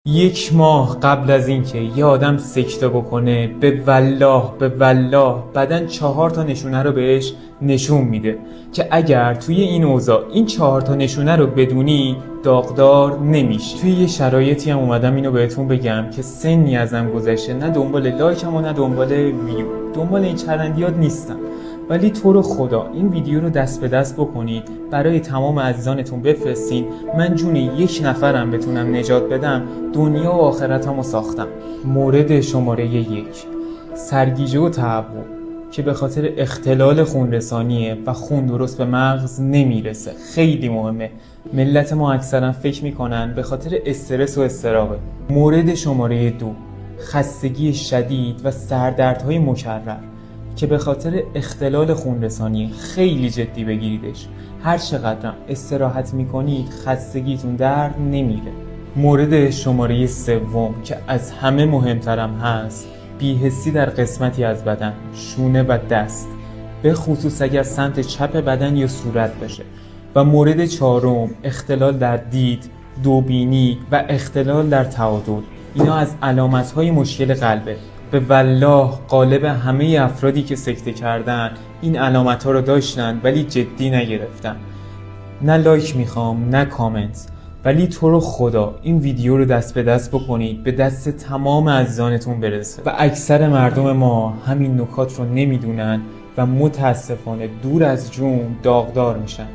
1 ماه قبل از اینکه یه آدم سکته بکنه به والله بدن 4 تا نشونه رو بهش نشون میده که اگر توی این اوضاع این 4 تا نشونه رو بدونی داغدار نمیشی. توی یه شرایطی هم اومدم اینو بهتون بگم که سنی ازم گذشته، نه دنبال لایکم و نه دنبال ویو، دنبال این چرندیات نیستم، ولی تو رو خدا این ویدیو رو دست به دست بکنید، برای تمام عزیزانتون بفرستین. من جون 1 نفرم بتونم نجات بدم، دنیا و آخرتمو ساختم. مورد شماره 1، سرگیجه و تهوع که به خاطر اختلال خونرسانیه و خون درست به مغز نمیرسه. خیلی مهمه. ملت ما اکثرا فکر میکنن به خاطر استرس و اضطرابه. مورد شماره 2، خستگی شدید و سردردهای مکرر که به خاطر اختلال خونرسانی. خیلی جدی بگیریدش. هر چقدرم استراحت میکنید خستگیتون در نمیره. مورد شماره 3 که از همه مهمترم هست، بی‌حسی در قسمتی از بدن، شونه و دست، به خصوص اگر سمت چپ بدن یا صورت باشه. و مورد 4، اختلال در دید، دوبینی و اختلال در تعادل. اینا از علامت‌های مشکل قلبه. به والله غالب همه افرادی که سکته کردن این علامت‌ها رو داشتن ولی جدی نگرفتن. نه لایک میخوام نه کامنت، ولی تو رو خدا این ویدیو رو دست به دست بکنید، به دست تمام عزیزانتون برسه. و اکثر مردم ما همین نکات رو نمیدونن و متاسفانه دور از جون داغدار میشن.